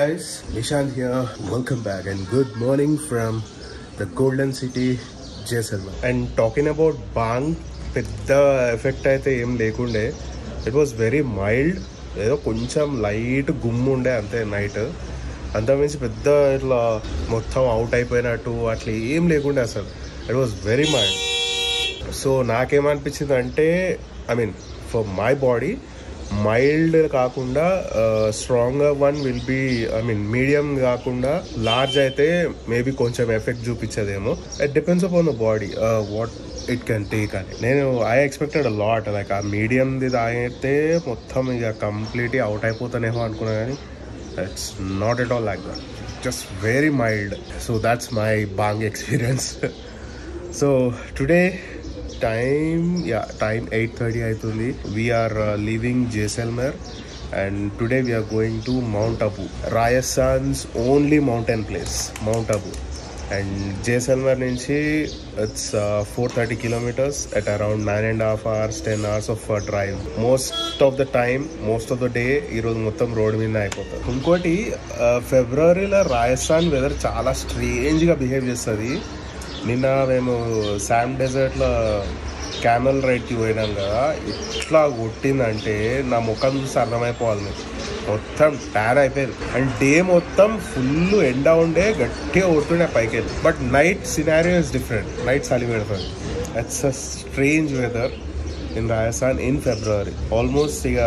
guys, Nishant here. Welcome back and good morning from the Golden City, Jaisalmer. And talking about Bang, pedda effect aithe em lekunde. It was very mild. ఏదో కొంచెం light గుమ్ము ఉండే అంతే night అంతా మించి పెద్ద ఇట్లా మొత్తం out అయిపోయినట్టు అట్లా ఏం లేకుండే అసలు. It was very mild. So నాకేమనిపించింది అంటే I mean for my body mild కాకుండా stronger one will be I mean medium కాకుండా లార్జ్ అయితే మేబీ కొంచెం ఎఫెక్ట్ చూపించదేమో. It depends upon the body what it can take అని. నేను I expected a lot like ఆ మీడియంది తాగితే మొత్తం ఇక కంప్లీట్లీ అవుట్ అయిపోతానేమో అనుకున్నా కానీ it's not at all like that, just very mild. So that's my bhang experience. So today time 8:30 అవుతుంది. we are leaving Jaisalmer and today we are going to Mount Abu, Rajasthan's only mountain place, Mount Abu. And Jaisalmer nunchi it's 430 kilometers at around 9.5 hours 10 hours of drive. Most of the time, most of the day ee roju mottham road మీద అయిపోతుంది. ఇంకోటి ఫిబ్రవరిలో Rajasthan weather చాలా strange గా behave చేస్తుంది. నిన్న మేము Sam డెజర్ట్లో camel రైడ్కి పోయినాం కదా, ఇట్లా కొట్టిందంటే నా ముఖం చూసి అర్థమైపోవాలి మీకు, మొత్తం ట్యాన్ అయిపోయింది. అండ్ డే మొత్తం ఫుల్ ఎండ ఉండే గట్టిగా కొడుతుండే పైకి వెళ్ళి. But night scenario is different. Night చలి పెడుతుంది. It's a strange weather in Rajasthan in February. Almost ఇక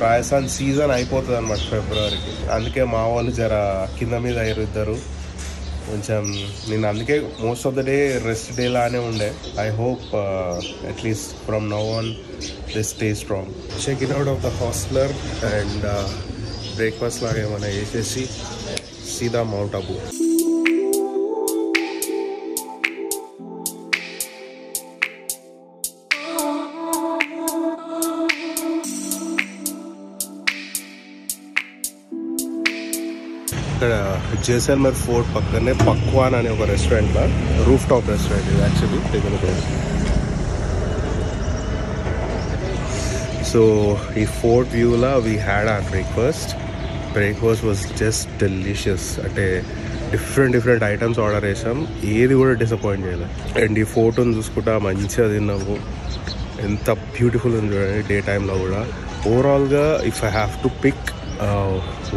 రాజస్థాన్ సీజన్ అయిపోతుంది అనమాట ఫిబ్రవరికి. అందుకే మా వాళ్ళు జర కింద మీద ఇద్దరు కొంచెం. నేను అందుకే most of the day rest day లానే ఉండే. I hope at least from now on this stay strong. Check out of the hosteller and breakfast లాగా ఏమైనా వేసేసి సీదా మౌంట్ అబు. ఇక్కడ జైసల్మర్ ఫోర్ట్ పక్కనే పక్వాన్ అనే ఒక రెస్టారెంట్లో, రూఫ్ టాప్ రెస్టారెంట్ ఇది యాక్చువల్లీ తెగన పేరు. సో ఈ ఫోర్ట్ వ్యూలో we had our breakfast was just delicious. అంటే డిఫరెంట్ ఐటమ్స్ ఆర్డర్ చేసాం, ఏది కూడా డిసప్పాయింట్ చేయలేదు. అండ్ ఈ ఫోటోని చూసుకుంటా మంచిగా తిన్నాము. ఎంత బ్యూటిఫుల్ ఉంది చూడండి డే టైంలో కూడా. ఓవరాల్గా if I have to pick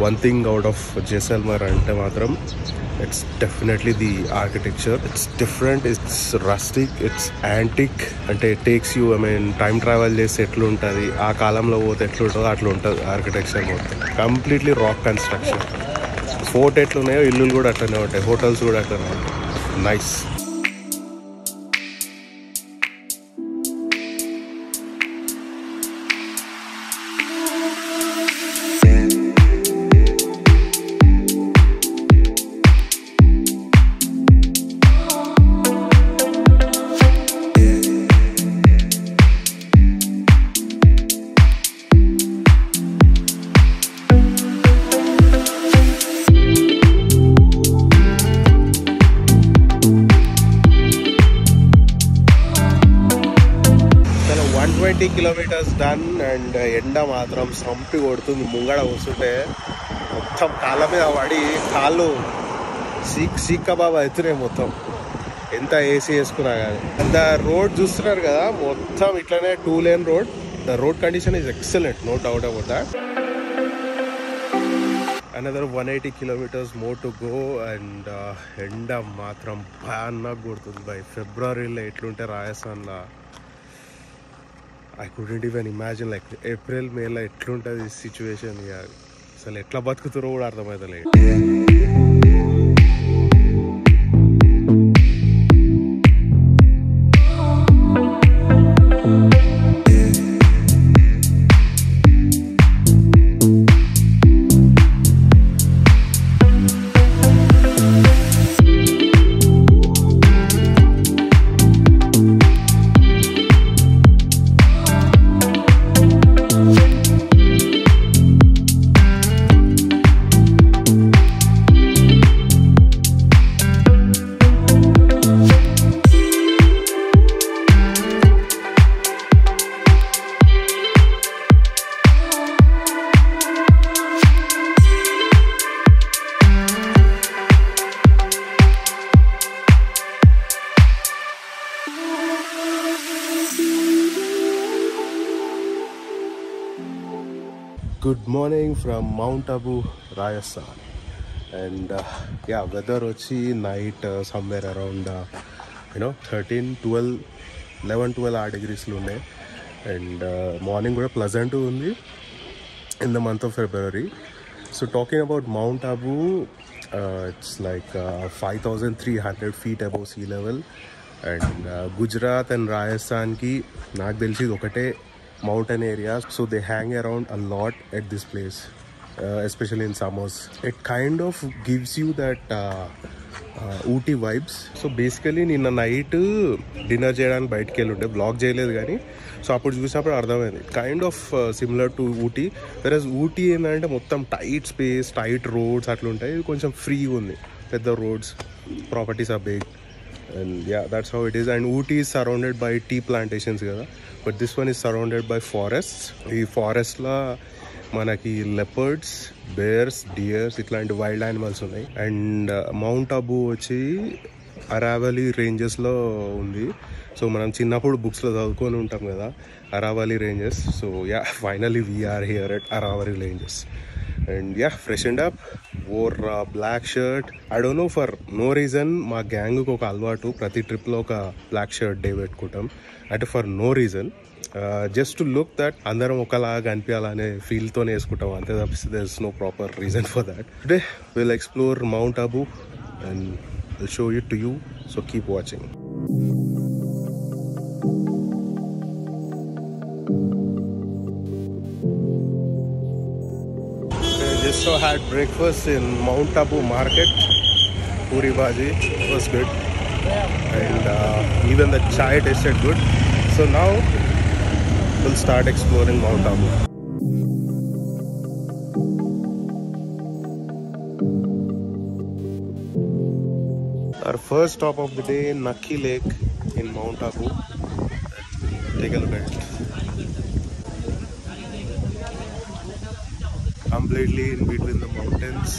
one thing out of Jaisalmer ante matram it's definitely the architecture. It's different, it's rustic, it's antique. Ante it takes you, I mean, time travel chese etlu untadi aa kaalamlo pothe etlu untado atlu untadi architecture mottham. Completely rock construction. Fort etlu unnayo illulu kuda atlane untayi, hotels kuda atlane untayi. Nice. Kilometres done. And ఎండ మాత్రం సంపి కొడుతుంది. ముంగడ వస్తుంటే మొత్తం కాళ్ళ మీద పడి కాళ్ళు సీక్ కబాబ్ అవుతున్నాయి మొత్తం, ఎంత ఏసీ వేసుకున్నా కానీ. ద రోడ్ చూస్తున్నారు కదా, మొత్తం ఇట్లనే 2 lane road. The road condition is excellent, no doubt about that. Another 180 kilometers more to go. And ఎండ మాత్రం భయానక కొడుతుంది బై. ఫిబ్రవరిలో ఎట్లుంటే రాజస్థాన్లో I couldn't even imagine, like April, May la ఎట్లుంటుంది సిచ్యువేషన్. అసలు ఎట్లా బతుకుతారో కూడా అర్థమవుతలేదు. Good morning from Mount Abu, Rajasthan. And yeah, weather వచ్చి night somewhere around 13, 12, 11, 12 degrees ఉండే. And morning కూడా pleasant ఉంది in the month of February. So talking about Mount Abu, it's like 5,300 feet above sea level. And Gujarat and Rajasthan ki నాకు తెలిసి ఒకటే mountain areas, so they hang around a lot at this place, especially in summers. It kind of gives you that Ooty vibes. So basically నిన్న night dinner చేయడానికి బయటకు వెళ్ళి ఉండే, blog చేయలేదు కానీ సో అప్పుడు చూసినప్పుడు అర్థమైంది kind of similar to Ooty. Versus Ooty ఏంటంటే మొత్తం టైట్ స్పేస్, టైట్ రోడ్స్ అట్లా ఉంటాయి. ఇది కొంచెం ఫ్రీగా ఉంది, పెద్ద roads, properties are big. And yeah, that's how it is. And Ooty is surrounded by tea plantations kada, but this one is surrounded by forests. Ee forest la manaki leopards, bears, deers itlanti wild animals unnai. And Mount Abu vachi Aravalli ranges lo undi. So మనం చిన్నప్పుడు books లో చదువుకొని ఉంటాం కదా Aravalli ranges. So yeah, finally we are here at Aravalli ranges. And yeah, freshened up, wore a black shirt. I don't know, for no reason మా gang ఒక అలవాటు ప్రతి ట్రిప్లో ఒక బ్లాక్ షర్ట్ డే పెట్టుకుంటాం. అంటే for no reason, just to look that అందరం ఒకలాగా అనిపించాలనే ఫీల్తోనే వేసుకుంటాం, అంతే తప్పిస్తే there is no proper reason for that. Today will explore Mount Abu and will show it to you, so keep watching. Just so had breakfast in Mount Abu market. Puri bhaji was good, and even the chai tasted good. So now we'll start exploring Mount Abu. Our first stop of the day, Nakki Lake in Mount Abu. Take a look at it. Completely in between the mountains,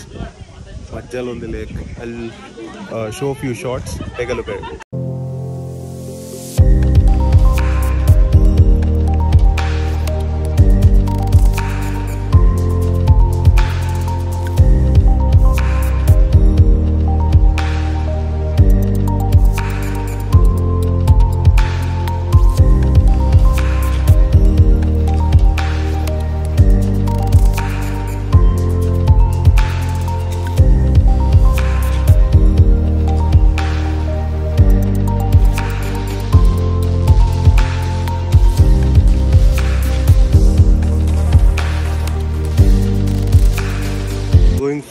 Majjal on the lake. I'll show a few shots. Take a look at it.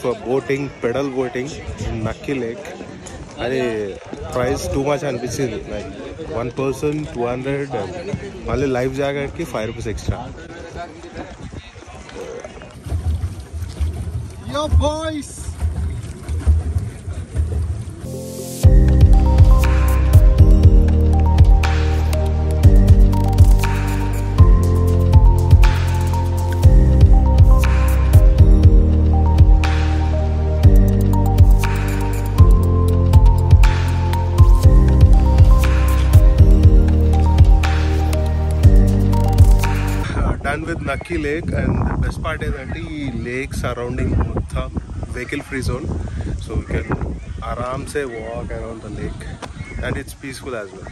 For boating, pedal boating in Nakki Lake. అది price too much అనిపించింది. Like 1 person 200, and మళ్ళీ life జాకెట్కి 5 rupees extra. Yo boys! With Nakki Lake, and the best part is that the lake surrounding the vehicle free zone, so we can aram se walk around the lake, and it's peaceful as well.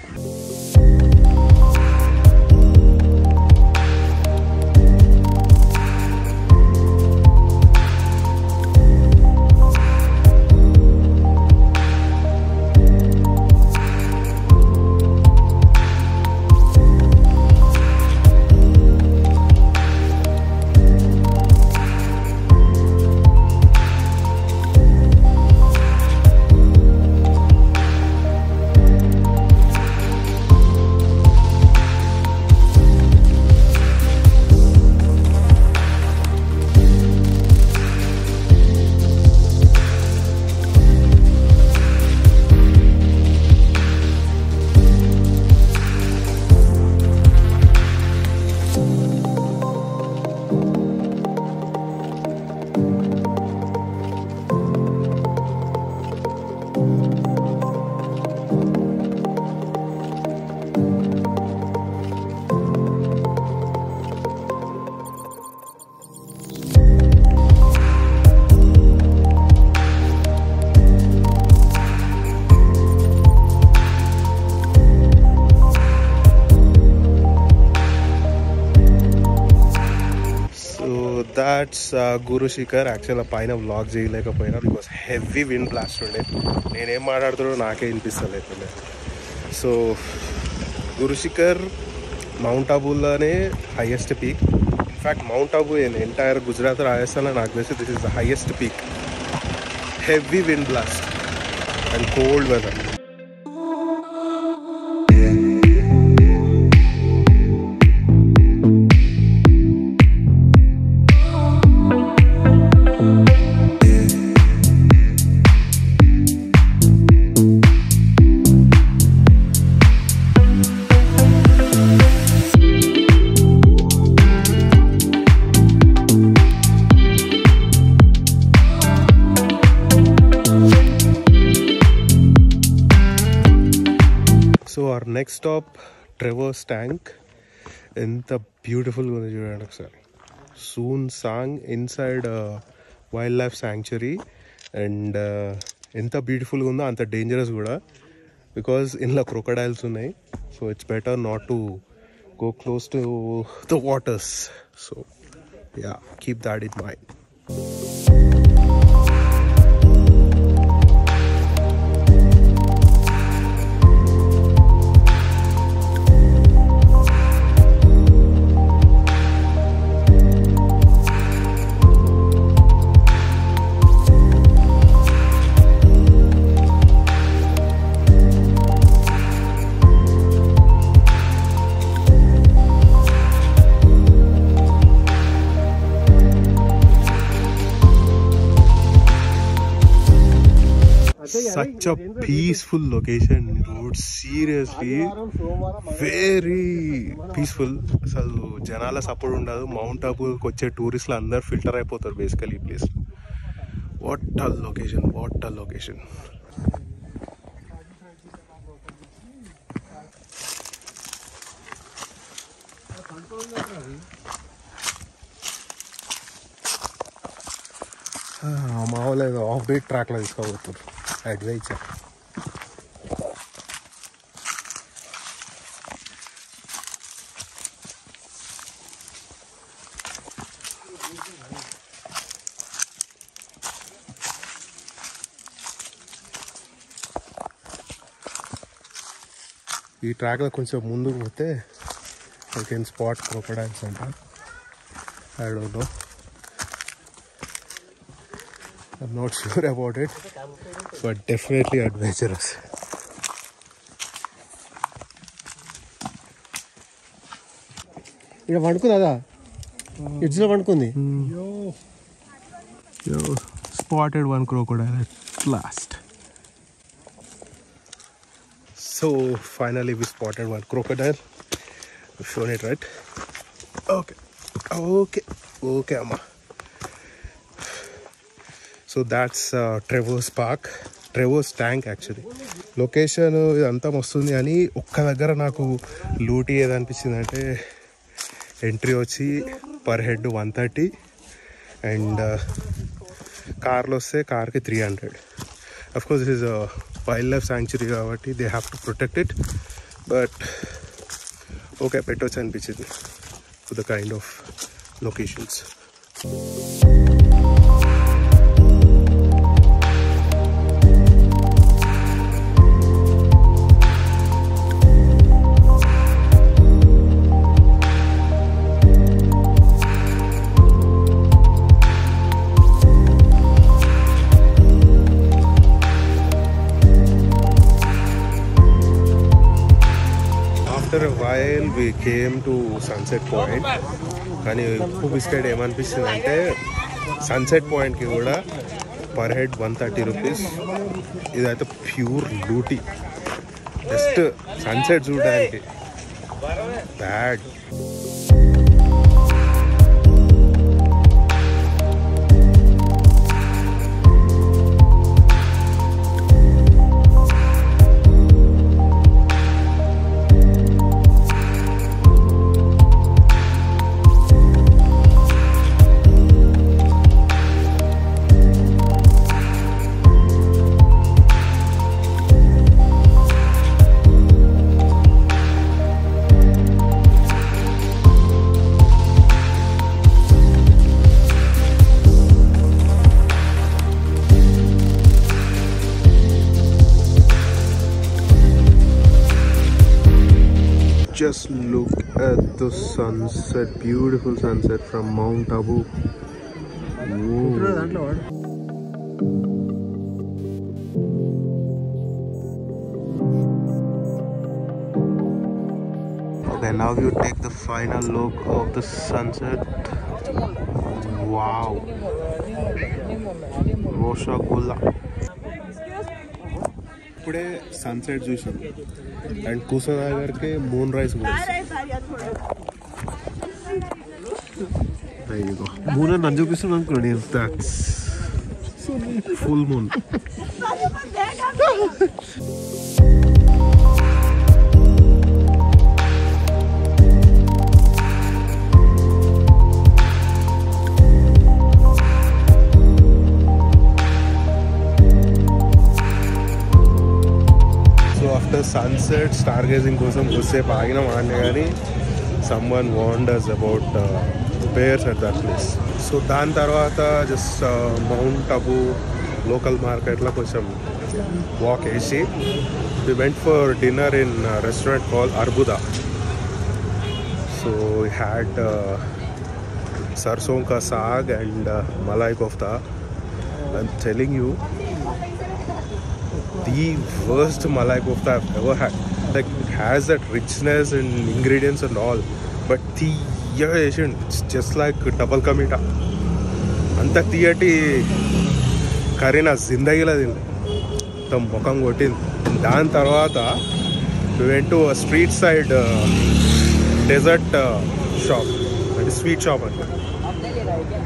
That's Guru Shikhar. యాక్చువల్గా పైన vlog చేయలేకపోయినా because heavy wind blast ఉండే. నేనేం మాట్లాడుతున్నాడో నాకే వినిపిస్తలేకుండా. So Guru Shikhar Mount ఆబూలోనే highest peak. In fact Mount Abu in entire Gujarat, Rajasthan నాకు తెలిసి this is the highest peak. Heavy wind blast and cold weather. So our next stop Trevor's tank. ఎంత బ్యూటిఫుల్గా ఉంది చూడండి ఒకసారి. Soon song inside wild life sanctuary. And ఎంత బ్యూటిఫుల్గా ఉందో అంత డేంజరస్ కూడా, బికాజ్ ఇందులో క్రొకడైల్స్ ఉన్నాయి. So it's better not to go close to the waters. So yeah, keep that in mind. Such a peaceful location, dude. Seriously, very peaceful. అసలు జనాల support ఉండదు. మౌంట్ ఆబూకి వచ్చే టూరిస్టులు అందరు ఫిల్టర్ అయిపోతారు బేసికలీ ఈ place. What a location, what a location. మామూలు ఏదో ఆఫ్ బీట్ ట్రాక్లో తీసుకోబోతున్నారు. అడ్వెంచర్. ఈ ట్రాక్లో కొంచెం ముందుకు పోతే ఐ కెన్ స్పాట్ క్రొకడైల్స్ అంట. I don't know, I'm not sure about it, but definitely adventurous. ఇక్కడ వండుకుందా? ఇట్స్లో వండుకుంది. Yo, spotted one crocodile at last. So finally we spotted one crocodile. We've shown it, right? Okay amma. So that's Trevor's park, Trevor's tank. Actually location ఇదంతా వస్తుంది కానీ ఒక్క దగ్గర నాకు లూటీ ఏదనిపించింది అంటే entry వచ్చి పర్ హెడ్ 130 అండ్ కార్లో వస్తే కార్కి 300. Of course this is wild life sanctuary కాబట్టి they have to protect it. But okay, పెట్టవచ్చు అనిపించింది for the kind of locations. After a while we came to Sunset Point. కానీ ఉప్పు బిస్కెట్ ఏమనిపిస్తుంది అంటే సన్సెట్ పాయింట్కి కూడా పర్ హెడ్ 130 రూపీస్. ఇదైతే ప్యూర్ లూటీ, జస్ట్ సన్సెట్ చూడడానికి. Bad. Just look at the sunset, beautiful sunset from Mount Abu. Okay, now you take the final look of the sunset. Wow, Roshagulla. ఇప్పుడే sunset చూసాం and కూసనగర్కి moon rice కూడా moon అని నన్ను చూపిస్తున్నాను అనుకున్నాను నేను. That's full moon. Sunset star gazing కోసం కొద్దిసేపు ఆగినాం ఆడనే కానీ someone warned us about bears at that place. So దాని తర్వాత జస్ట్ మౌంట్ అబు లోకల్ మార్కెట్లో కొంచెం వాక్ వేసి we went for dinner in restaurant call Arbuda. So we had sarson ka saag and malai kofta. I'm telling you, the worst malai kofta I've ever had. Like, it has that richness and ingredients and all, but it's just like double ka meeta. Anta tiyati curry na zindagi la dinle tam mokam kottindi. Dan tarvata we went to a street side dessert shop, that is sweet shop ante.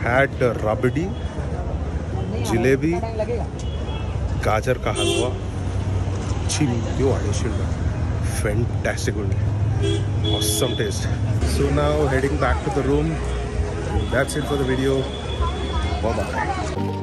Had rabdi, jalebi, gajar ka halwa, chimney addition. Fantastic one. Awesome taste. So now heading back to the room. That's it for the video. Bye bye.